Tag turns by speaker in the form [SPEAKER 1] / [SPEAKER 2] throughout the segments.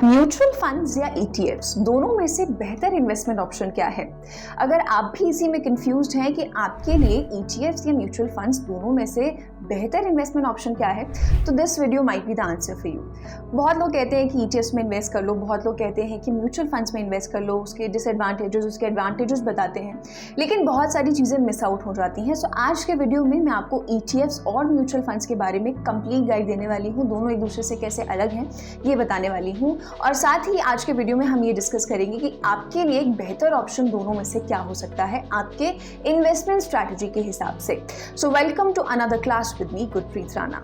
[SPEAKER 1] Mutual funds या ETFs दोनों में से बेहतर इन्वेस्टमेंट ऑप्शन क्या है? अगर आप भी इसी में कंफ्यूज्ड हैं कि आपके लिए ईटीएफ्स या म्यूचुअल फंड्स दोनों में से बेहतर इन्वेस्टमेंट ऑप्शन क्या है, तो this video might be the answer for you. बहुत लोग कहते हैं कि ईटीएफ्स में इन्वेस्ट कर लो, बहुत लोग कहते हैं कि म्यूचुअल फंड्स में इन्वेस्ट कर लो, उसके डिसएडवांटेजेस उसके एडवांटेजेस बताते हैं, लेकिन बहुत सारी चीज़ें मिस आउट हो जाती हैं। सो आज के वीडियो में मैं आपको ईटीएफ्स और म्यूचुअल फंड्स के बारे में कंप्लीट गाइड देने वाली हूँ। दोनों एक दूसरे से कैसे अलग हैं ये बताने वाली हूँ, और साथ ही आज के वीडियो में हम ये डिस्कस करेंगे कि आपके लिए एक बेहतर ऑप्शन दोनों में से क्या हो सकता है आपके इन्वेस्टमेंट स्ट्रैटेजी के हिसाब से। So welcome to another class with me Gurpreet Rana.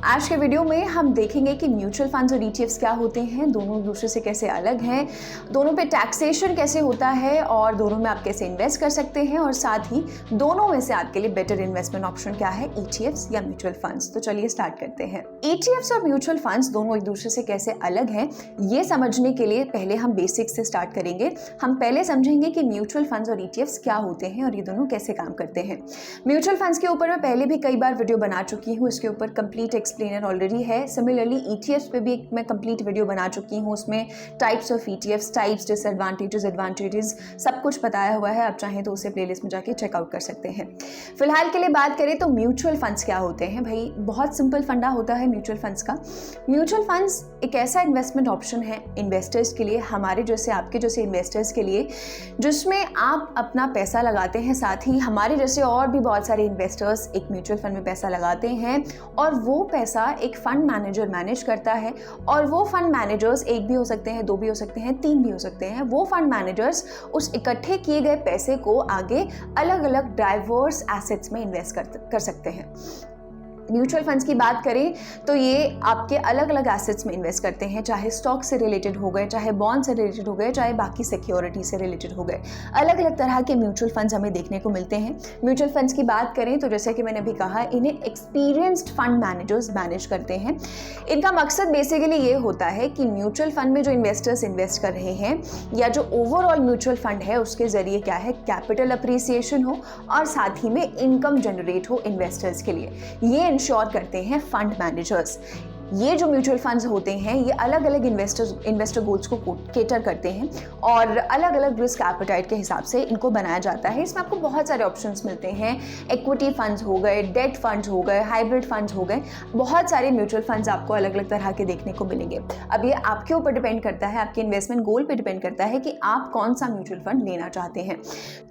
[SPEAKER 1] आज के वीडियो में हम देखेंगे कि म्यूचुअल फंड्स और ईटीएफ्स क्या होते हैं, दोनों एक दूसरे से कैसे अलग हैं, दोनों पे टैक्सेशन कैसे होता है और दोनों में आप कैसे इन्वेस्ट कर सकते हैं, और साथ ही दोनों में से आपके लिए बेटर इन्वेस्टमेंट ऑप्शन क्या है, ईटीएफ्स या म्यूचुअल फंड्स। तो चलिए स्टार्ट करते हैं। ईटीएफ्स और म्यूचुअल फंड्स दोनों एक दूसरे से कैसे अलग हैं ये समझने के लिए पहले हम बेसिक्स से स्टार्ट करेंगे। हम पहले समझेंगे कि म्यूचुअल फंड्स और ईटीएफ्स क्या होते हैं और ये दोनों कैसे काम करते हैं। म्यूचुअल फंड्स के ऊपर मैं पहले भी कई बार वीडियो बना चुकी हूँ, इसके ऊपर कंप्लीट एक्सप्लेनर ऑलरेडी है। सिमिलरली ईटीएफ्स पे भी एक मैं कंप्लीट वीडियो बना चुकी हूँ, उसमें types of ETFs, types, disadvantages, advantages सब कुछ बताया हुआ है। आप चाहें तो उसे प्लेलिस्ट में जाके चेकआउट कर सकते हैं। फिलहाल के लिए बात करें तो म्यूचुअल फंड्स क्या होते हैं। भाई बहुत सिंपल फंडा होता है म्यूचुअल फंड्स का। म्यूचुअल फंड्स एक ऐसा इन्वेस्टमेंट ऑप्शन है इन्वेस्टर्स के लिए, हमारे जैसे आपके जैसे इन्वेस्टर्स के लिए, जिसमें आप अपना पैसा लगाते हैं। साथ ही हमारे जैसे और भी बहुत सारे इन्वेस्टर्स एक म्यूचुअल फंड में पैसा लगाते हैं और वो पैसा एक फंड मैनेजर मैनेज करता है। और वो फंड मैनेजर्स एक भी हो सकते हैं, दो भी हो सकते हैं, तीन भी हो सकते हैं। वो फंड मैनेजर्स उस इकट्ठे किए गए पैसे को आगे अलग अलग डाइवर्स एसेट्स में इन्वेस्ट कर सकते हैं। म्यूचुअल फंड्स की बात करें तो ये आपके अलग अलग एसेट्स में इन्वेस्ट करते हैं, चाहे स्टॉक से रिलेटेड हो गए, चाहे बॉन्ड से रिलेटेड हो गए, चाहे बाकी सिक्योरिटी से रिलेटेड हो गए। अलग अलग तरह के म्यूचुअल फंड्स हमें देखने को मिलते हैं। म्यूचुअल फंड्स की बात करें तो जैसे कि मैंने अभी कहा, इन्हें एक्सपीरियंस्ड फंड मैनेजर्स मैनेज करते हैं। इनका मकसद बेसिकली ये होता है कि म्यूचुअल फंड में जो इन्वेस्टर्स इन्वेस्ट कर रहे हैं या जो ओवरऑल म्यूचुअल फंड है उसके जरिए क्या है, कैपिटल अप्रिसिएशन हो और साथ ही में इनकम जनरेट हो इन्वेस्टर्स के लिए। ये इंश्योर करते हैं फंड मैनेजर्स। ये जो म्यूचुअल फंड्स होते हैं ये अलग अलग इन्वेस्टर गोल्स को केटर करते हैं और अलग अलग रिस्क एपेटाइट के हिसाब से इनको बनाया जाता है। इसमें आपको बहुत सारे ऑप्शंस मिलते हैं। इक्विटी फंड्स हो गए, डेट फंड्स हो गए, हाइब्रिड फंड्स हो गए, बहुत सारे म्यूचुअल फंड्स आपको अलग अलग तरह के देखने को मिलेंगे। अब ये आपके ऊपर डिपेंड करता है, आपके इन्वेस्टमेंट गोल पे डिपेंड करता है कि आप कौन सा म्यूचुअल फंड लेना चाहते हैं।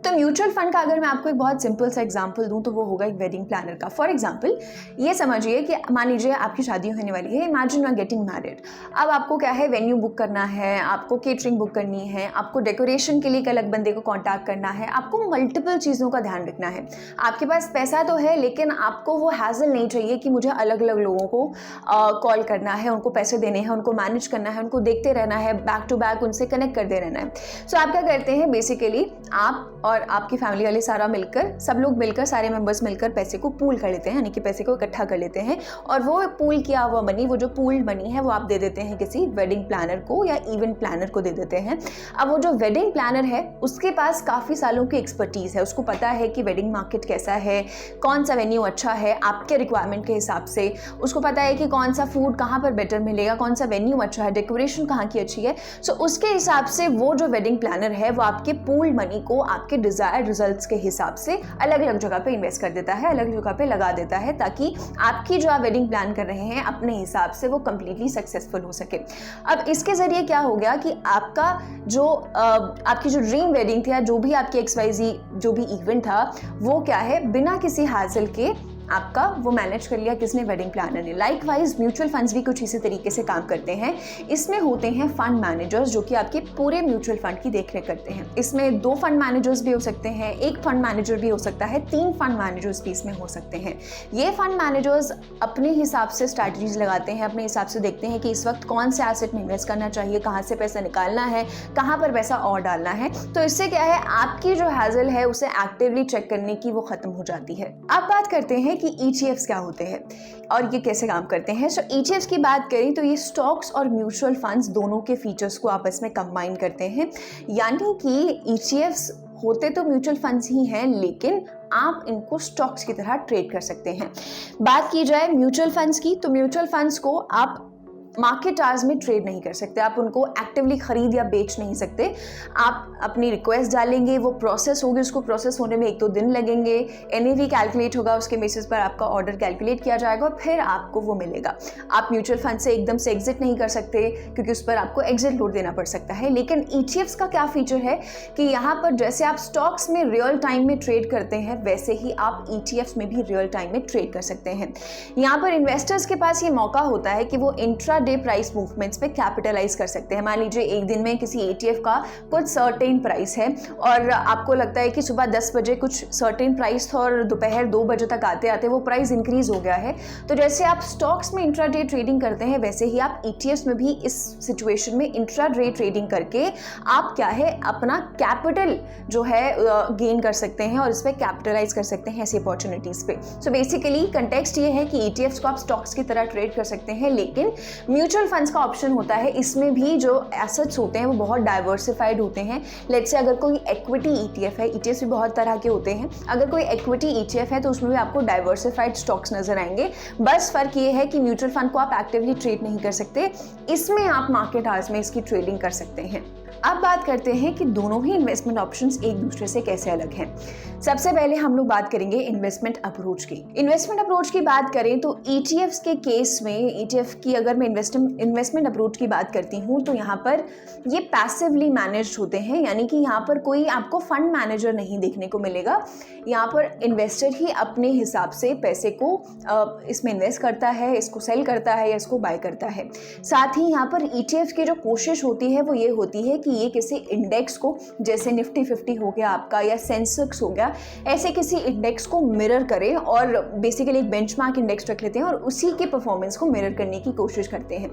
[SPEAKER 1] तो म्यूचुअल फंड का अगर मैं आपको एक बहुत सिंपल सा एग्जाम्पल दूँ तो वो होगा एक वेडिंग प्लानर का। फॉर एग्जाम्पल ये समझिए कि मान लीजिए आपकी शादी होने वाली है, imagine you are getting married. अब आपको क्या है, वेन्यू बुक करना है, आपको केटरिंग बुक करनी है, आपको डेकोरेशन के लिए एक अलग बंदे को कांटेक्ट करना है, आपको मल्टीपल चीज़ों का ध्यान रखना है। आपके पास पैसा तो है लेकिन आपको वो हैसल नहीं चाहिए कि मुझे अलग अलग लोगों को कॉल करना है, उनको पैसे देने हैं, उनको मैनेज करना है, उनको देखते रहना है, बैक टू बैक उनसे कनेक्ट करते रहना है। सो आप क्या करते हैं, बेसिकली आप और आपकी फैमिली वाले सारा मिलकर, सब लोग मिलकर, सारे मेंबर्स मिलकर पैसे को पूल कर लेते हैं, यानी कि पैसे को इकट्ठा कर लेते हैं और वो पूल किया हुआ मनी, वो जो पूल मनी है वो आप दे देते हैं किसी वेडिंग प्लानर को या इवेंट प्लानर को दे देते हैं। अब वो जो वेडिंग प्लानर है उसके पास काफ़ी सालों की एक्सपर्टीज़ है, उसको पता है कि वेडिंग मार्केट कैसा है, कौन सा वेन्यू अच्छा है आपके रिक्वायरमेंट के हिसाब से, उसको पता है कि कौन सा फूड कहाँ पर बेटर मिलेगा, कौन सा वेन्यू अच्छा है, डेकोरेशन कहाँ की अच्छी है। सो उसके हिसाब से वो जो वेडिंग प्लानर है वो आपके पूल मनी को आपके डिजायर्ड रिजल्ट्स के हिसाब से अलग अलग जगह पे इन्वेस्ट कर देता है, अलग जगह पे लगा देता है, ताकि आपकी जो आप वेडिंग प्लान कर रहे हैं अपने हिसाब से वो कंप्लीटली सक्सेसफुल हो सके। अब इसके जरिए क्या हो गया कि आपकी जो ड्रीम वेडिंग थी या जो भी आपकी XYZ जो भी इवेंट था वो क्या है, बिना किसी हासिल के आपका वो मैनेज कर लिया किसने, वेडिंग प्लानर ने। लाइकवाइज म्यूचुअल फंड्स भी कुछ इसी तरीके से काम करते हैं। इसमें होते हैं फंड मैनेजर्स जो कि आपके पूरे म्यूचुअल फंड की देखरेख करते हैं। इसमें 2 फंड मैनेजर्स भी हो सकते हैं, 1 फंड मैनेजर भी हो सकता है, 3 फंड मैनेजर्स भी इसमें हो सकते हैं। ये फंड मैनेजर्स अपने हिसाब से स्ट्रैटेजीज लगाते हैं, अपने हिसाब से देखते हैं कि इस वक्त कौन से एसेट में इन्वेस्ट करना चाहिए, कहाँ से पैसा निकालना है, कहाँ पर पैसा और डालना है। तो इससे क्या है, आपकी जो हैजल है उसे एक्टिवली चेक करने की वो खत्म हो जाती है। अब बात करते हैं कि ETFs क्या होते हैं और ये कैसे काम करते हैं। सो ETFs की बात करें तो ये स्टॉक्स और म्यूचुअल फंड्स दोनों के फीचर्स को आपस में कंबाइन करते हैं, यानी कि ETFs होते तो म्यूचुअल फंड्स ही हैं, लेकिन आप इनको स्टॉक्स की तरह ट्रेड कर सकते हैं। बात की जाए म्यूचुअल फंड्स की, तो म्यूचुअल फंड्स को आप मार्केट आवर्स में ट्रेड नहीं कर सकते, आप उनको एक्टिवली खरीद या बेच नहीं सकते। आप अपनी रिक्वेस्ट डालेंगे, वो प्रोसेस होगी, उसको प्रोसेस होने में 1-2 दिन लगेंगे, NAV कैलकुलेट होगा, उसके बेसिस पर आपका ऑर्डर कैलकुलेट किया जाएगा और फिर आपको वो मिलेगा। आप म्यूचुअल फंड से एकदम से एग्जिट नहीं कर सकते क्योंकि उस पर आपको एग्जिट लोड देना पड़ सकता है। लेकिन ETFs का क्या फीचर है कि यहाँ पर जैसे आप स्टॉक्स में रियल टाइम में ट्रेड करते हैं, वैसे ही आप ETFs में भी रियल टाइम में ट्रेड कर सकते हैं। यहाँ पर इन्वेस्टर्स के पास ये मौका होता है कि वो इंट्रा डे प्राइस मूवमेंट्स पे कैपिटलाइज कर सकते हैं। मान लीजिए एक दिन में किसी ETF का कुछ सर्टेन प्राइस है और आपको लगता है कि सुबह 10 बजे कुछ सर्टेन प्राइस था और दोपहर 2 बजे तक आते आते वो प्राइस इंक्रीज हो गया है। तो जैसे आप स्टॉक्स में इंट्रा डे ट्रेडिंग करते हैं, वैसे ही आप ETFs में भी इस सिचुएशन में इंट्रा डे ट्रेडिंग करके आप क्या है अपना कैपिटल जो है गेन कर सकते हैं और इस पर कैपिटलाइज कर सकते हैं ऐसी अपॉर्चुनिटीज पे। सो बेसिकली कंटेक्स्ट ये है कि ETFs को आप स्टॉक्स की तरह ट्रेड कर सकते हैं, लेकिन म्यूचुअल फंड्स का ऑप्शन होता है, इसमें भी जो एसेट्स होते हैं वो बहुत डाइवर्सिफाइड होते हैं। लेट्स से अगर कोई इक्विटी ETF है, ETFs भी बहुत तरह के होते हैं, अगर कोई इक्विटी ETF है तो उसमें भी आपको डाइवर्सिफाइड स्टॉक्स नजर आएंगे। बस फर्क ये है कि म्यूचुअल फंड को आप एक्टिवली ट्रेड नहीं कर सकते, इसमें आप मार्केट आवर्स में इसकी ट्रेडिंग कर सकते हैं। अब बात करते हैं कि दोनों ही इन्वेस्टमेंट ऑप्शंस एक दूसरे से कैसे अलग हैं। सबसे पहले हम लोग बात करेंगे इन्वेस्टमेंट अप्रोच की। इन्वेस्टमेंट अप्रोच की बात करें तो ETFs के केस में, ETF की अगर मैं इन्वेस्टमेंट अप्रोच की बात करती हूँ तो यहाँ पर ये पैसिवली मैनेज्ड होते हैं, यानी कि यहाँ पर कोई आपको फंड मैनेजर नहीं देखने को मिलेगा। यहाँ पर इन्वेस्टर ही अपने हिसाब से पैसे को इसमें इन्वेस्ट करता है, इसको सेल करता है या इसको बाय करता है। साथ ही यहाँ पर ETFs की जो कोशिश होती है वो ये होती है कि ये किसी इंडेक्स को, जैसे निफ्टी 50 हो गया आपका या सेंसेक्स हो गया, ऐसे किसी इंडेक्स को मिरर करें और बेसिकली एक बेंचमार्क इंडेक्स रख लेते हैं और उसी के परफॉर्मेंस को मिरर करने की कोशिश करते हैं।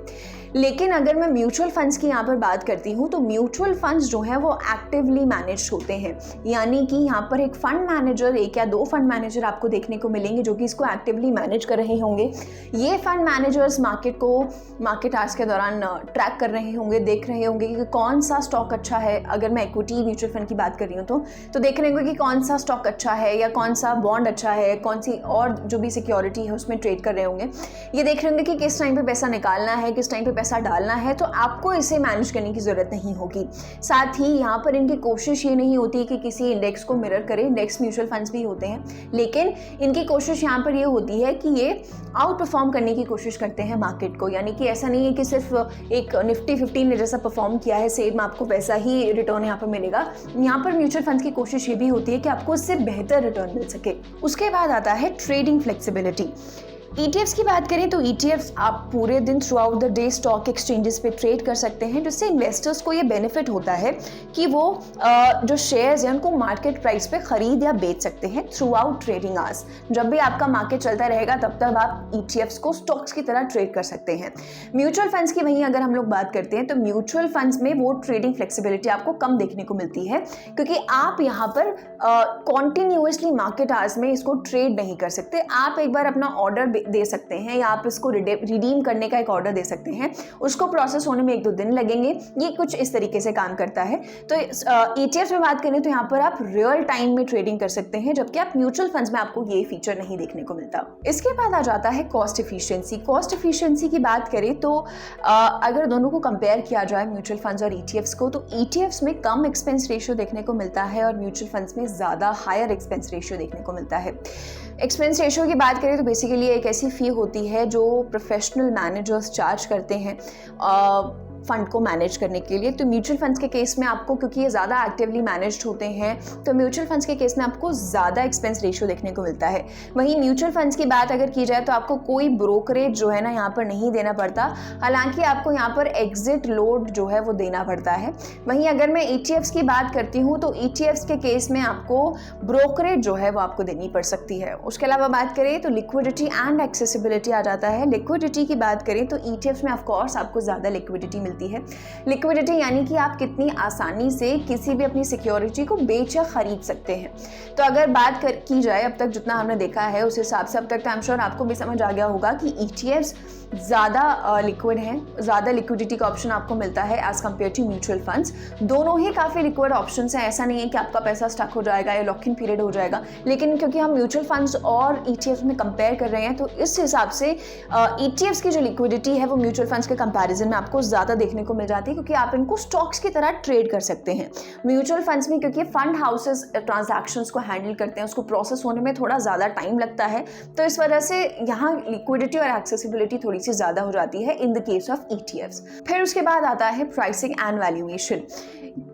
[SPEAKER 1] लेकिन अगर मैं म्यूचुअल फंड्स की यहाँ पर बात करती हूँ तो म्यूचुअल फंड्स जो है वो एक्टिवली मैनेज होते हैं, यानी कि यहाँ पर एक फंड मैनेजर, 1 या 2 फंड मैनेजर आपको देखने को मिलेंगे जो कि इसको एक्टिवली मैनेज कर रहे होंगे। ये फंड मैनेजर्स मार्केट को मार्केट आवर्स के दौरान ट्रैक कर रहे होंगे, देख रहे होंगे कि कौन सा स्टॉक अच्छा है। अगर मैं इक्विटी म्यूचुअल फंड की बात कर रही हूँ तो देख रहे होंगे कि कौन सा स्टॉक अच्छा है या कौन सा बॉन्ड अच्छा है, कौन सी और जो भी सिक्योरिटी है उसमें ट्रेड कर रहे होंगे। ये देख रहे होंगे कि किस टाइम पे पैसा निकालना है, किस टाइम पे पैसा डालना है, तो आपको इसे मैनेज करने की ज़रूरत नहीं होगी। साथ ही यहाँ पर इनकी कोशिश ये नहीं होती कि किसी इंडेक्स को मिरर करे, इंडेक्स म्यूचुअल फंड्स भी होते हैं, लेकिन इनकी कोशिश यहाँ पर ये होती है कि ये आउट परफॉर्म करने की कोशिश करते हैं मार्केट को। यानी कि ऐसा नहीं है कि सिर्फ एक निफ्टी 50 ने जैसा परफॉर्म किया है सेम आपको वैसा ही रिटर्न यहाँ पर मिलेगा। यहाँ पर म्यूचुअल फंड्स की कोशिश ये भी होती है कि आपको इससे बेहतर रिटर्न मिल सके। उसके बाद आता है ट्रेडिंग फ्लेक्सिबिलिटी। ETFs की बात करें तो ETFs आप पूरे दिन through out the day stock exchanges पे ट्रेड कर सकते हैं, जिससे इन्वेस्टर्स को ये बेनिफिट होता है कि वो जो शेयर्स हैं उनको मार्केट प्राइस पे खरीद या बेच सकते हैं थ्रू आउट ट्रेडिंग आवर्स। जब भी आपका मार्केट चलता रहेगा तब तक आप ETFs को स्टॉक्स की तरह ट्रेड कर सकते हैं। म्यूचुअल फंड्स की वहीं अगर हम लोग बात करते हैं तो म्यूचुअल फंड्स में वो ट्रेडिंग फ्लेक्सिबिलिटी आपको कम देखने को मिलती है, क्योंकि आप यहाँ पर कॉन्टिन्यूसली मार्केट आवर्स में इसको ट्रेड नहीं कर सकते। आप एक बार अपना ऑर्डर दे सकते हैं या आप इसको रिडीम करने का एक ऑर्डर दे सकते हैं, उसको प्रोसेस होने में 1-2 दिन लगेंगे। ये कुछ इस तरीके से काम करता है। तो ETFs में बात करें तो यहाँ पर आप रियल टाइम में ट्रेडिंग कर सकते हैं, जबकि आप म्यूचुअल फंड्स में आपको ये फीचर नहीं देखने को मिलता। इसके बाद आ जाता है कॉस्ट एफिशिएंसी। कॉस्ट एफिशिएंसी की बात करें तो अगर दोनों को कंपेयर किया जाए म्यूचुअल फंड्स और ETFs को, तो ETFs में कम एक्सपेंस रेशियो देखने को मिलता है और म्यूचुअल फंड्स में ज़्यादा हायर एक्सपेंस रेशियो देखने को मिलता है। एक्सपेंस रेशियो की बात करें तो बेसिकली एक ऐसी फ़ी होती है जो प्रोफेशनल मैनेजर्स चार्ज करते हैं फंड को मैनेज करने के लिए। तो म्यूचुअल फंड्स के केस में आपको, क्योंकि ये ज़्यादा एक्टिवली मैनेज्ड होते हैं, तो म्यूचुअल फंड्स के केस में आपको ज़्यादा एक्सपेंस रेशियो देखने को मिलता है। वहीं म्यूचुअल फंड्स की बात अगर की जाए तो आपको कोई ब्रोकरेज जो है ना यहाँ पर नहीं देना पड़ता, हालांकि आपको यहाँ पर एग्जिट लोड जो है वो देना पड़ता है। वहीं अगर मैं ETFs की बात करती हूँ तो ETFs के केस में आपको ब्रोकरेज जो है वो आपको देनी पड़ सकती है। उसके अलावा बात करें तो लिक्विडिटी एंड एक्सेसिबिलिटी आ जाता है। लिक्विडिटी की बात करें तो ETFs में ऑफकोर्स आपको ज़्यादा लिक्विडिटी मिलती है। लिक्विडिटी यानी कि आप कितनी आसानी से किसी भी अपनी सिक्योरिटी को बेच या खरीद सकते हैं। तो अगर बात की जाए अब तक जितना हमने देखा है उस हिसाब से अब तक आई एम श्योर आपको भी समझ आ गया होगा कि ETFs ज़्यादा लिक्विड हैं, ज़्यादा लिक्विडिटी का ऑप्शन आपको मिलता है as compared to mutual funds. दोनों ही काफ़ी लिक्विड ऑप्शन हैं, ऐसा नहीं है कि आपका पैसा स्टक हो जाएगा या लॉक इन पीरियड हो जाएगा। लेकिन क्योंकि हम म्यूचुअल फंड्स और ETFs में कंपेयर कर रहे हैं तो इस हिसाब से ETFs की जो लिक्विडिटी है वो म्यूचुअल फंड्स के कंपैरिजन में आपको ज़्यादा देखने को मिल जाती है, क्योंकि आप इनको स्टॉक्स की तरह ट्रेड कर सकते हैं। म्यूचुअल फंड्स में क्योंकि फंड हाउसेस ट्रांजैक्शंस को हैंडल करते हैं, उसको प्रोसेस होने में थोड़ा ज़्यादा टाइम लगता है, तो इस वजह से यहाँ लिक्विडिटी और एक्सेसिबिलिटी थोड़ी सी ज़्यादा हो जाती है in the case of ETFs। फिर उसके बाद आता है pricing and valuation.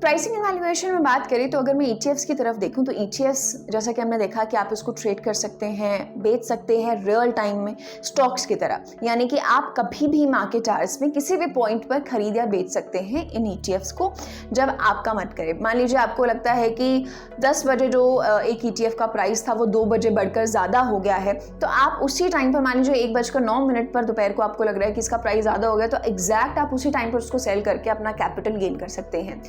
[SPEAKER 1] Pricing and valuation में बात करें तो अगर मैं ETFs की तरफ देखूं तो ETFs जैसा कि हमने देखा कि आप इसको ट्रेड कर सकते हैं, बेच सकते हैं रियल टाइम में स्टॉक्स की तरह, यानी कि आप कभी भी मार्केट आवर्स में किसी भी पॉइंट पर खरीद या बेच सकते हैं इन ETFs को जब आपका मन करे। मान लीजिए आपको लगता है कि 10 बजे जो एक ETF का प्राइस था वो 2 बजे बढ़कर ज़्यादा हो गया है, तो आप उसी टाइम पर मान लीजिए 1:09 पर दोपहर को आपको लग रहा है कि इसका प्राइस ज़्यादा हो गया, तो एग्जैक्ट आप उसी टाइम पर उसको सेल करके अपना कैपिटल गेन कर सकते हैं।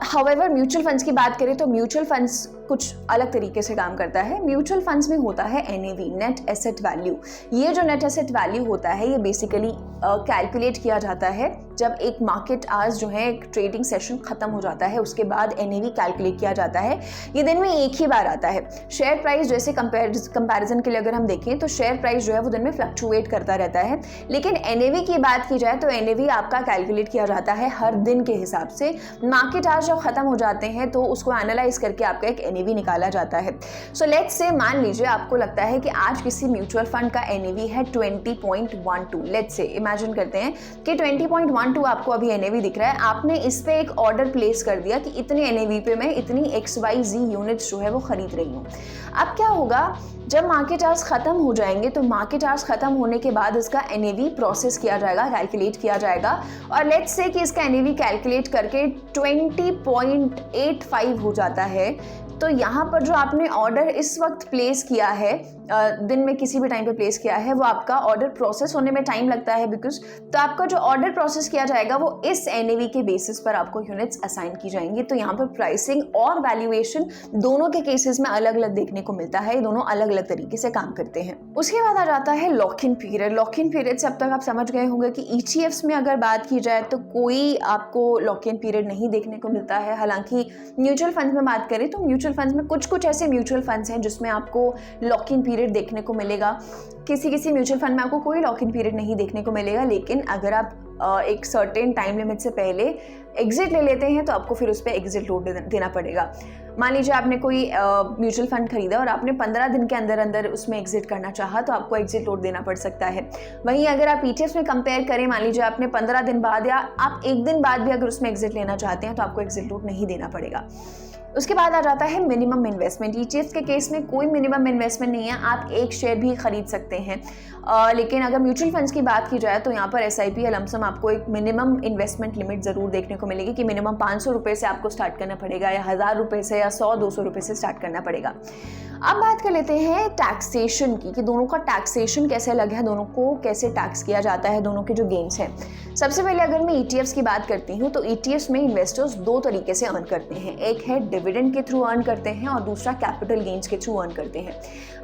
[SPEAKER 1] हाउएवर म्यूचुअल फंड्स की बात करें तो म्यूचुअल फंड्स कुछ अलग तरीके से काम करता है। म्यूचुअल फंड्स में होता है NAV, नेट एसेट वैल्यू। ये जो नेट एसेट वैल्यू होता है ये बेसिकली कैलकुलेट किया जाता है जब एक मार्केट आवर्स जो है एक ट्रेडिंग सेशन खत्म हो जाता है, उसके बाद NAV कैलकुलेट किया जाता है। ये दिन में एक ही बार आता है। शेयर प्राइस जैसे कंपैरिजन के लिए अगर हम देखें तो शेयर प्राइस जो है वो दिन में फ्लक्चुएट करता रहता है, लेकिन NAV की बात की जाए तो NAV आपका कैलकुलेट किया जाता है हर दिन के हिसाब से। मार्केट आवर्स जब खत्म हो जाते हैं तो उसको एनालाइज करके आपका एक NAV निकाला जाता है। सो लेट्स से मान लीजिए आपको लगता है कि आज किसी म्यूचुअल फंड का NAV है 20.12। लेट्स से इमेजिन करते हैं कि 20.12 आपको अभी NAV दिख रहा है, आपने इस पे एक ऑर्डर प्लेस कर दिया कि इतने NAV पे मैं इतनी XYZ यूनिट्स जो है वो खरीद रही हूँ। अब क्या होगा, जब मार्केट आवर्स खत्म हो जाएंगे तो मार्केट आवर्स खत्म होने के बाद इसका NAV प्रोसेस किया जाएगा, कैलकुलेट किया जाएगा, और लेट्स से कि इसका NAV कैलकुलेट करके 20.85 हो जाता है, तो यहाँ पर जो आपने ऑर्डर इस वक्त प्लेस किया है, दिन में किसी भी टाइम पे प्लेस किया है, वो आपका ऑर्डर प्रोसेस होने में टाइम लगता है बिकॉज, तो आपका जो ऑर्डर प्रोसेस किया जाएगा वो इस NAV के बेसिस पर आपको यूनिट्स असाइन की जाएंगी। तो यहाँ पर प्राइसिंग और वैल्यूएशन दोनों के केसेस में अलग अलग देखने को मिलता है, दोनों अलग अलग तरीके से काम करते हैं। उसके बाद आ जाता है lock in period. Lock in period से अब तक आप समझ गए होंगे कि ETFs में अगर बात की जाए तो कोई आपको लॉक इन पीरियड नहीं देखने को मिलता है। हालांकि म्यूचुअल फंड्स में बात करें तो म्यूचुअल फंड्स में कुछ ऐसे म्यूचुअल फंड्स हैं जिसमें आपको लॉक इन पीरियड देखने को मिलेगा। किसी म्यूचुअल फंड में आपको कोई लॉक इन पीरियड नहीं देखने को मिलेगा, लेकिन अगर आप एक सर्टेन टाइम लिमिट से पहले एग्जिट ले लेते हैं तो आपको फिर उस पर एग्जिट लोड देना पड़ेगा। मान लीजिए आपने कोई म्यूचुअल फंड खरीदा और आपने 15 दिन के अंदर अंदर उसमें एग्जिट करना चाहा तो आपको एग्जिट लोड देना पड़ सकता है। वहीं अगर आप ETFs में कंपेयर करें, मान लीजिए आपने 15 दिन बाद या आप एक दिन बाद भी अगर उसमें एग्जिट लेना चाहते हैं तो आपको एग्जिट लोड नहीं देना पड़ेगा। उसके बाद आ जाता है मिनिमम इन्वेस्टमेंट। ETFs के केस में कोई मिनिमम इन्वेस्टमेंट नहीं है, आप एक शेयर भी खरीद सकते हैं। लेकिन अगर म्यूचुअल फंड्स की बात की जाए तो यहाँ पर SIP या लमसम आपको एक मिनिमम इन्वेस्टमेंट लिमिट ज़रूर देखने को मिलेगी कि मिनिमम 500 रुपये से आपको स्टार्ट करना पड़ेगा, या 1000 रुपये से, या 100-200 रुपये से स्टार्ट करना पड़ेगा। अब बात कर लेते हैं टैक्सेशन की, कि दोनों का टैक्सेशन कैसे अलग है, दोनों को कैसे टैक्स किया जाता है, दोनों के जो गेन्स हैं। सबसे पहले अगर मैं ETFs की बात करती हूँ तो ETFs में इन्वेस्टर्स 2 तरीके से अर्न करते हैं। एक है डिविडेंड के थ्रू अर्न करते हैं और दूसरा कैपिटल गेन्स के थ्रू अर्न करते हैं।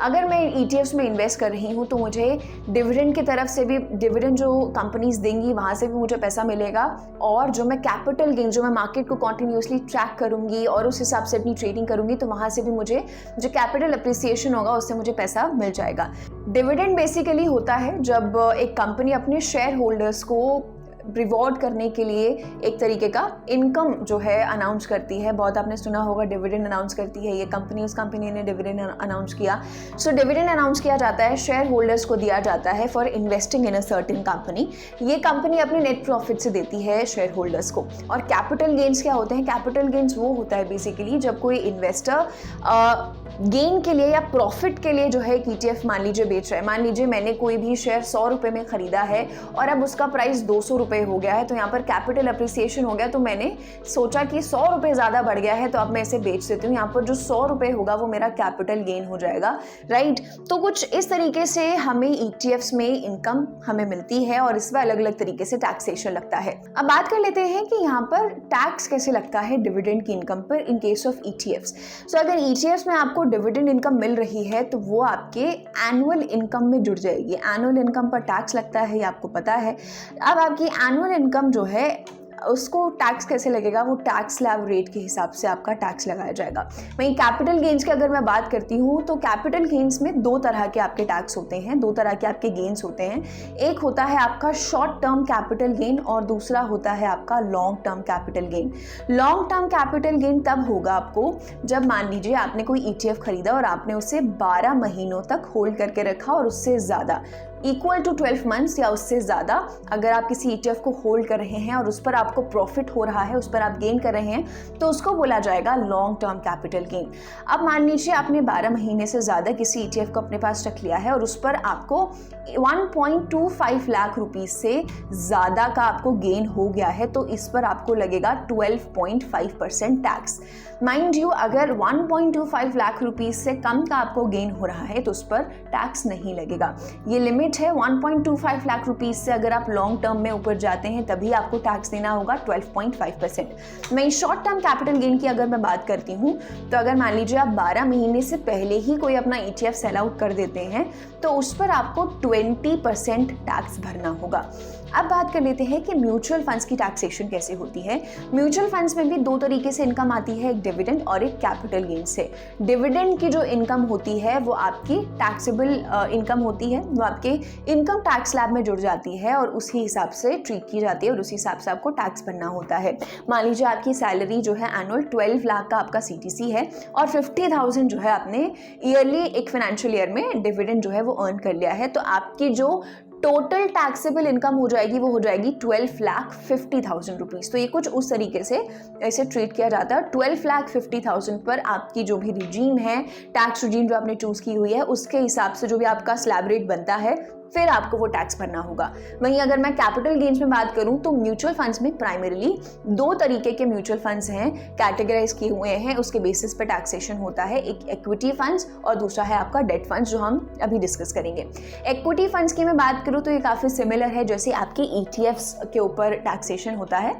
[SPEAKER 1] अगर मैं ETFs में इन्वेस्ट कर रही हूँ तो मुझे डिविडेंड की तरफ से भी, डिविडेंड जो कंपनीज देंगी वहाँ से भी मुझे पैसा मिलेगा, और जो मैं कैपिटल गेन, जो मैं मार्केट को कॉन्टिन्यूसली ट्रैक करूँगी और उस हिसाब से अपनी ट्रेडिंग करूँगी, तो वहाँ से भी मुझे जो कैपिटल अप्रिसिएशन होगा उससे मुझे पैसा मिल जाएगा। डिविडेंड बेसिकली होता है जब एक कंपनी अपने शेयर होल्डर्स को रिवॉर्ड करने के लिए एक तरीके का इनकम जो है अनाउंस करती है। बहुत आपने सुना होगा डिविडेंड अनाउंस करती है ये कंपनी, उस कंपनी ने डिविडेंड अनाउंस किया। सो डिविडेंड अनाउंस किया जाता है, शेयर होल्डर्स को दिया जाता है for investing in a certain company. ये कंपनी अपने नेट प्रॉफिट से देती है शेयर होल्डर्स को। और कैपिटल गेन्स क्या होते हैं? कैपिटल गेन्स वो होता है बेसिकली जब कोई इन्वेस्टर गेन के लिए या प्रॉफिट के लिए जो है एक ETF मान लीजिए बेच रहा है। मान लीजिए मैंने कोई भी शेयर 100 रुपये में खरीदा है और अब उसका प्राइस 200 रुपये रुपये हो गया है, तो यहाँ पर कैपिटल अप्रिसिएशन हो गया, तो मैंने सोचा कि 100 रुपये ज़्यादा बढ़ गया है तो अब मैं इसे बेच देती हूँ। यहाँ पर जो 100 रुपये होगा वो मेरा कैपिटल गेन हो जाएगा, राइट। तो कुछ इस तरीके से हमें ETFs में इनकम हमें मिलती है और इसमें अलग अलग तरीके से टैक्सेशन लगता है। अब बात कर लेते हैं कि यहाँ पर टैक्स कैसे लगता है डिविडेंड की इनकम पर इन केस ऑफ ETFs। सो अगर ETFs में आपको डिविडेंड इनकम मिल रही है तो वो आपके एनुअल इनकम में जुड़ जाएगी। एनुअल इनकम पर टैक्स लगता है, ये आपको पता है। अब आपकी एनुअल इनकम जो है उसको टैक्स कैसे लगेगा, वो टैक्स स्लैब रेट के हिसाब से आपका टैक्स लगाया जाएगा। वहीं कैपिटल गेन्स की अगर मैं बात करती हूँ तो कैपिटल गेन्स में 2 तरह के आपके टैक्स होते हैं, 2 तरह के आपके गेन्स होते हैं। एक होता है आपका शॉर्ट टर्म कैपिटल गेन और दूसरा होता है आपका long term capital gain. Long term capital gain तब होगा आपको जब मान लीजिए आपने कोई ETF खरीदा और आपने उसे 12 महीनों तक होल्ड करके रखा और उससे ज़्यादा इक्वल टू 12 मंथ्स या उससे ज़्यादा अगर आप किसी ETF को होल्ड कर रहे हैं और उस पर आपको प्रॉफिट हो रहा है, उस पर आप गेन कर रहे हैं, तो उसको बोला जाएगा लॉन्ग टर्म कैपिटल गेन। अब मान लीजिए आपने 12 महीने से ज़्यादा किसी ETF को अपने पास रख लिया है और उस पर आपको 1.25 लाख रुपीज़ से ज़्यादा का आपको गेन हो गया है, तो इस पर आपको लगेगा 12.5% टैक्स। माइंड यू, अगर 1.25 लाख रुपीज़ से कम का आपको गेन हो रहा है तो उस पर टैक्स नहीं लगेगा। ये लिमिट है 1.25 लाख रुपीज़ से अगर आप लॉन्ग टर्म में ऊपर जाते हैं तभी आपको टैक्स देना होगा 12.5%। मैं शॉर्ट टर्म कैपिटल गेन की अगर मैं बात करती हूँ तो अगर मान लीजिए आप 12 महीने से पहले ही कोई अपना ETF सेल आउट कर देते हैं तो उस पर आपको 20% टैक्स भरना होगा। अब बात कर लेते हैं कि म्यूचुअल फंड्स की टैक्सेशन कैसे होती है। म्यूचुअल फंड्स में भी 2 तरीके से इनकम आती है, एक डिविडेंड और एक कैपिटल गेन से। डिविडेंड की जो इनकम होती है वो आपकी टैक्सेबल इनकम होती है, वो आपके इनकम टैक्स स्लैब में जुड़ जाती है और उसी हिसाब से ट्रीट की जाती है और उसी हिसाब से आपको टैक्स भरना होता है। मान लीजिए आपकी सैलरी जो है एनुअल 12 लाख का आपका CTC है और 50,000 जो है आपने ईयरली एक फाइनेंशियल ईयर में डिविडेंड जो है वो अर्न कर लिया है, तो आपकी जो टोटल टैक्सेबल इनकम हो जाएगी वो हो जाएगी 12,50,000 रुपीज़। तो ये कुछ उस तरीके से ऐसे ट्रीट किया जाता है। 12,50,000 पर आपकी जो भी रिजीम है, टैक्स रिजीम जो आपने चूज़ की हुई है, उसके हिसाब से जो भी आपका स्लैब रेट बनता है फिर आपको वो टैक्स भरना होगा। वहीं अगर मैं कैपिटल गेन्स में बात करूं तो म्यूचुअल फंड्स में प्राइमरीली 2 तरीके के म्यूचुअल फंड्स हैं, कैटेगराइज किए हुए हैं, उसके बेसिस पे टैक्सेशन होता है। एक इक्विटी फंड्स और दूसरा है आपका डेट फंड्स, जो हम अभी डिस्कस करेंगे। इक्विटी फंड्स की मैं बात करूं तो ये काफ़ी सिमिलर है जैसे आपके ETFs के ऊपर टैक्सेशन होता है।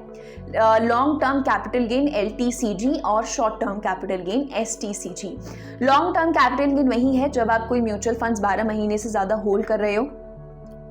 [SPEAKER 1] Long term capital gain LTCG और short term capital gain STCG। Long term capital gain वही है जब आप कोई म्यूचुअल फंड्स 12 महीने से ज़्यादा होल्ड कर रहे हो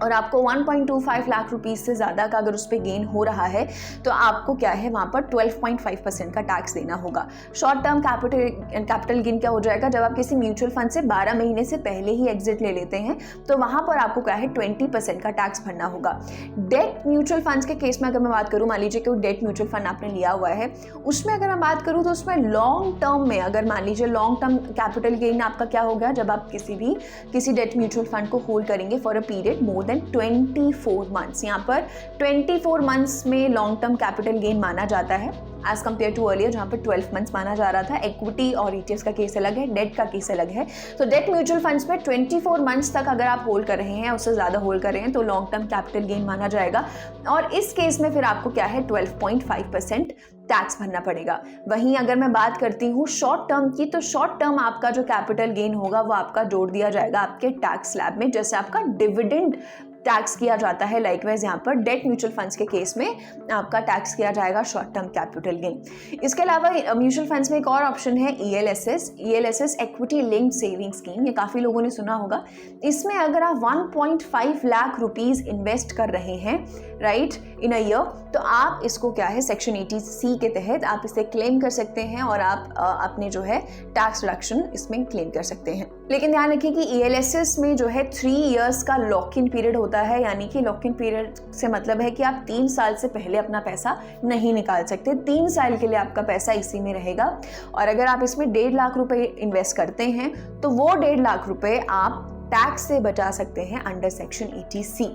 [SPEAKER 1] और आपको 1.25 लाख रुपीज़ से ज़्यादा का अगर उस पर गेन हो रहा है तो आपको क्या है वहाँ पर 12.5% का टैक्स देना होगा। शॉर्ट टर्म कैपिटल गेन क्या हो जाएगा, जब आप किसी म्यूचुअल फंड से 12 महीने से पहले ही एग्जिट ले लेते हैं तो वहाँ पर आपको क्या है 20% का टैक्स भरना होगा। डेट म्यूचुअल फंड्स के केस में अगर मैं बात करूँ, मान लीजिए कि डेट म्यूचुअल फंड आपने लिया हुआ है, उसमें अगर मैं बात करूँ तो उसमें लॉन्ग टर्म में अगर मान लीजिए लॉन्ग टर्म कैपिटल गेन आपका क्या होगा, जब आप किसी डेट म्यूचुअल फंड को होल्ड करेंगे for a period more than 24 months. यहाँ पर 24 मंथ्स में लॉन्ग टर्म कैपिटल गेन माना जाता है एज कम्पेयर टू अर्लियर जहाँ पर 12 मंथ्स माना जा रहा था। इक्विटी और ETFs का केस अलग है, डेट का केस अलग है। तो डेट म्यूचुअल फंड्स में 24 मंथ्स तक अगर आप होल्ड कर रहे हैं, उससे ज़्यादा होल्ड कर रहे हैं तो लॉन्ग टर्म कैपिटल गेन माना जाएगा और इस केस में फिर आपको क्या है 12.5% टैक्स भरना पड़ेगा। वहीं अगर मैं बात करती हूँ शॉर्ट टर्म की, तो शॉर्ट टर्म आपका जो कैपिटल गेन होगा वो आपका जोड़ दिया जाएगा आपके टैक्स स्लैब में, जैसे आपका डिविडेंड टैक्स किया जाता है। लाइकवाइज यहाँ पर डेट म्यूचुअल फंड्स के केस में आपका टैक्स किया जाएगा शॉर्ट टर्म कैपिटल गेन। इसके अलावा म्यूचुअल फंड्स में एक और ऑप्शन है ELSS equity linked saving scheme. ये काफ़ी लोगों ने सुना होगा। इसमें अगर आप 1.5 लाख रुपीज़ इन्वेस्ट कर रहे हैं राइट इन अ ईयर, तो आप इसको क्या है सेक्शन 80C के तहत आप इसे क्लेम कर सकते हैं और आप अपने जो है टैक्स रिडक्शन इसमें क्लेम कर सकते हैं। लेकिन ध्यान रखिए कि ELSS में जो है 3 इयर्स का लॉक इन पीरियड होता है, यानी कि लॉक इन पीरियड से मतलब है कि आप 3 साल से पहले अपना पैसा नहीं निकाल सकते। 3 साल के लिए आपका पैसा इसी में रहेगा और अगर आप इसमें 1.5 लाख रुपए इन्वेस्ट करते हैं तो वो 1.5 लाख रुपए आप टैक्स से बचा सकते हैं अंडर सेक्शन 80C।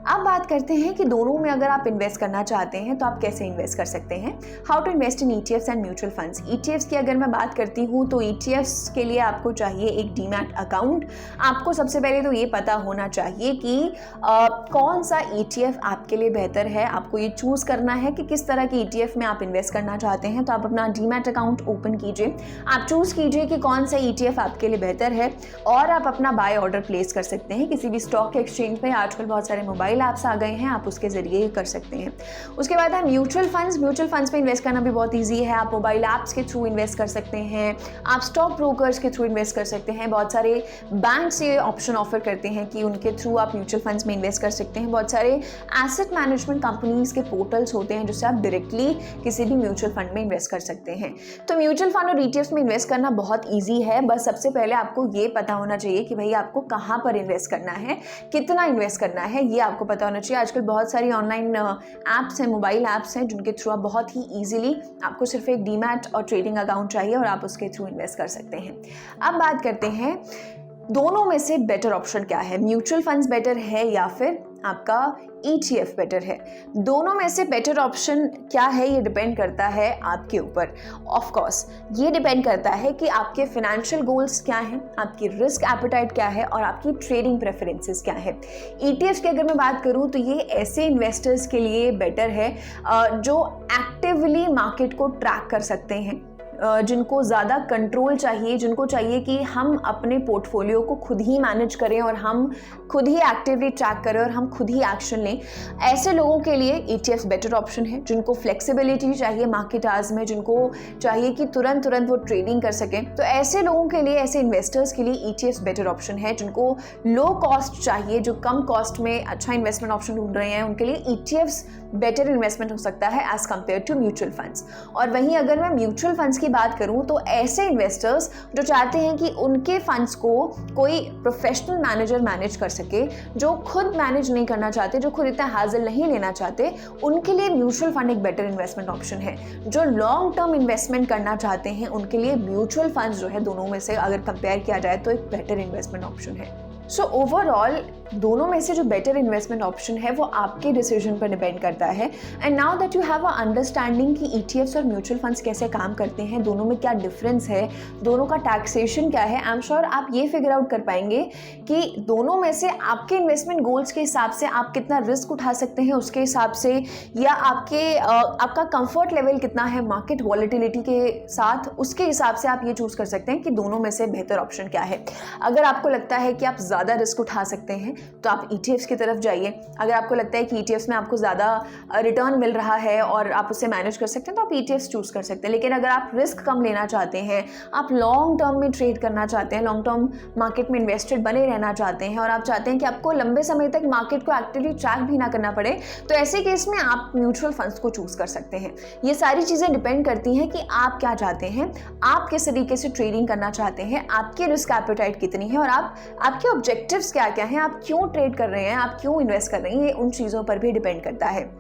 [SPEAKER 1] अब बात करते हैं कि दोनों में अगर आप इन्वेस्ट करना चाहते हैं तो आप कैसे इन्वेस्ट कर सकते हैं। How to invest in ETFs and mutual funds. ETFs की अगर मैं बात करती हूँ तो ETFs के लिए आपको चाहिए एक डीमैट अकाउंट। आपको सबसे पहले तो ये पता होना चाहिए कि कौन सा ETF आपके लिए बेहतर है। आपको ये चूज़ करना है कि किस तरह के ETF में आप इन्वेस्ट करना चाहते हैं। तो आप अपना डीमैट अकाउंट ओपन कीजिए, आप चूज़ कीजिए कि कौन सा ETF आपके लिए बेहतर है और आप अपना बाय ऑर्डर प्लेस कर सकते हैं किसी भी स्टॉक एक्सचेंज पे। आजकल बहुत सारे मोबाइल ऐप्स आ गए हैं, आप उसके जरिए कर सकते हैं। उसके बाद है म्यूचुअल फंड्स। म्यूचुअल फंड्स में इन्वेस्ट करना भी बहुत ईजी है। आप मोबाइल ऐप्स के थ्रू इन्वेस्ट कर सकते हैं, आप स्टॉक ब्रोकर्स के थ्रू इन्वेस्ट कर सकते हैं। बहुत सारे बैंक्स ये ऑप्शन ऑफर करते हैं कि उनके थ्रू आप म्यूचुअल फंड्स में इन्वेस्ट कर सकते हैं। बहुत सारे एसेट मैनेजमेंट कंपनीज के पोर्टल्स होते हैं जिससे आप डायरेक्टली किसी भी म्यूचुअल फंड में इन्वेस्ट कर सकते हैं। तो म्यूचुअल फंड और ETFs में इन्वेस्ट करना बहुत ईजी है। बस सबसे पहले आपको ये पता होना चाहिए कि भाई आपको कहाँ पर इन्वेस्ट करना है, कितना इन्वेस्ट करना है, ये आपको पता होना चाहिए। आजकल बहुत सारी ऑनलाइन ऐप्स हैं, मोबाइल ऐप्स हैं जिनके थ्रू आप बहुत ही ईजिली, आपको सिर्फ एक डीमैट और ट्रेडिंग अकाउंट चाहिए और आप उसके थ्रू इन्वेस्ट कर सकते हैं। अब बात करते हैं दोनों में से बेटर ऑप्शन क्या है। म्यूचुअल फंड्स बेटर है या फिर आपका ETF बेटर है। दोनों में से बेटर ऑप्शन क्या है ये डिपेंड करता है आपके ऊपर। ऑफ कोर्स ये डिपेंड करता है कि आपके फाइनेंशियल गोल्स क्या हैं, आपकी रिस्क एपेटाइट क्या है और आपकी ट्रेडिंग प्रेफरेंसेस क्या है। ETFs की अगर मैं बात करूं तो ये ऐसे इन्वेस्टर्स के लिए बेटर है जो एक्टिवली मार्केट को ट्रैक कर सकते हैं, जिनको ज़्यादा कंट्रोल चाहिए, जिनको चाहिए कि हम अपने पोर्टफोलियो को खुद ही मैनेज करें और हम खुद ही एक्टिवली ट्रैक करें और हम खुद ही एक्शन लें। ऐसे लोगों के लिए ETFs बेटर ऑप्शन है। जिनको फ्लेक्सिबिलिटी चाहिए मार्केट आवर्स में, जिनको चाहिए कि तुरंत वो ट्रेडिंग कर सकें, तो ऐसे लोगों के लिए, ऐसे इन्वेस्टर्स के लिए ETFs बेटर ऑप्शन है। जिनको लो कॉस्ट चाहिए, जो कम कॉस्ट में अच्छा इन्वेस्टमेंट ऑप्शन ढूंढ रहे हैं, उनके लिए ETFs बेटर इन्वेस्टमेंट हो सकता है as compared to mutual funds. और वहीं अगर मैं म्यूचुअल फंड्स की बात करूं तो ऐसे इन्वेस्टर्स जो चाहते हैं कि उनके फंड्स को कोई प्रोफेशनल मैनेजर मैनेज कर सके, जो खुद मैनेज नहीं करना चाहते, जो खुद इतना हाजिल नहीं लेना चाहते, उनके लिए म्यूचुअल फंड एक बेटर इन्वेस्टमेंट ऑप्शन है। जो लॉन्ग टर्म इन्वेस्टमेंट करना चाहते हैं उनके लिए म्यूचुअल फंड्स जो है दोनों में से अगर कंपेयर किया जाए तो एक बेटर इन्वेस्टमेंट ऑप्शन है। सो ओवरऑल दोनों में से जो बेटर इन्वेस्टमेंट ऑप्शन है वो आपके डिसीजन पर डिपेंड करता है। And now that you have a understanding कि ETFs और म्यूचुअल फंड्स कैसे काम करते हैं, दोनों में क्या डिफरेंस है, दोनों का टैक्सेशन क्या है, आई एम श्योर आप ये फिगर आउट कर पाएंगे कि दोनों में से आपके इन्वेस्टमेंट गोल्स के हिसाब से आप कितना रिस्क उठा सकते हैं, उसके हिसाब से, या आपका कंफर्ट लेवल कितना है मार्केट वॉलेटिलिटी के साथ, उसके हिसाब से आप ये चूज़ कर सकते हैं कि दोनों में से बेहतर ऑप्शन क्या है। अगर आपको लगता है कि आप ज़्यादा रिस्क उठा सकते हैं तो आप ETFs की तरफ जाइए। अगर आपको लगता है कि ETFs में आपको ज़्यादा रिटर्न मिल रहा है और आप उससे मैनेज कर सकते हैं तो आप ETFs चूज़ कर सकते हैं। लेकिन अगर आप रिस्क कम लेना चाहते हैं, आप लॉन्ग टर्म में ट्रेड करना चाहते हैं, लॉन्ग टर्म मार्केट में इन्वेस्टेड बने रहना चाहते हैं और आप चाहते हैं कि आपको लंबे समय तक मार्केट को एक्टिवली ट्रैक भी ना करना पड़े, तो ऐसे केस में आप म्यूचुअल फंड्स को चूज़ कर सकते हैं। ये सारी चीज़ें डिपेंड करती हैं कि आप क्या चाहते हैं, आप किस तरीके से ट्रेडिंग करना चाहते हैं, आपकी रिस्क एपेटाइट कितनी है और आपके ऑब्जेक्टिव्स क्या क्या हैं, आप क्यों ट्रेड कर रहे हैं, आप क्यों इन्वेस्ट कर रहे हैं, ये उन चीज़ों पर भी डिपेंड करता है।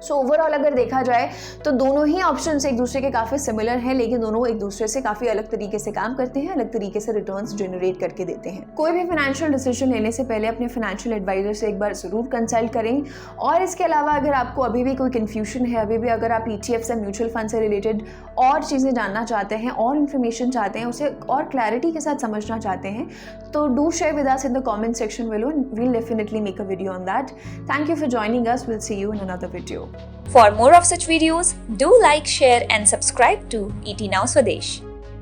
[SPEAKER 1] सो ओवरऑल अगर देखा जाए तो दोनों ही ऑप्शंस एक दूसरे के काफ़ी सिमिलर हैं, लेकिन दोनों एक दूसरे से काफ़ी अलग तरीके से काम करते हैं, अलग तरीके से रिटर्न्स जनरेट करके देते हैं। कोई भी फाइनेंशियल डिसीजन लेने से पहले अपने फाइनेंशियल एडवाइजर से एक बार ज़रूर कंसल्ट करें। और इसके अलावा अगर आपको अभी भी कोई कन्फ्यूजन है, अभी भी अगर आप ETFs या म्यूचुअल फंड से रिलेटेड और चीज़ें जानना चाहते हैं और इन्फॉर्मेशन चाहते हैं, उसे और क्लैरिटी के साथ समझना चाहते हैं, तो do share with us in the comment section below and we'll definitely make a video on that. Thank you for joining us. We'll see you in another video.
[SPEAKER 2] For more of such videos, do like, share and subscribe to ET Now Swadesh.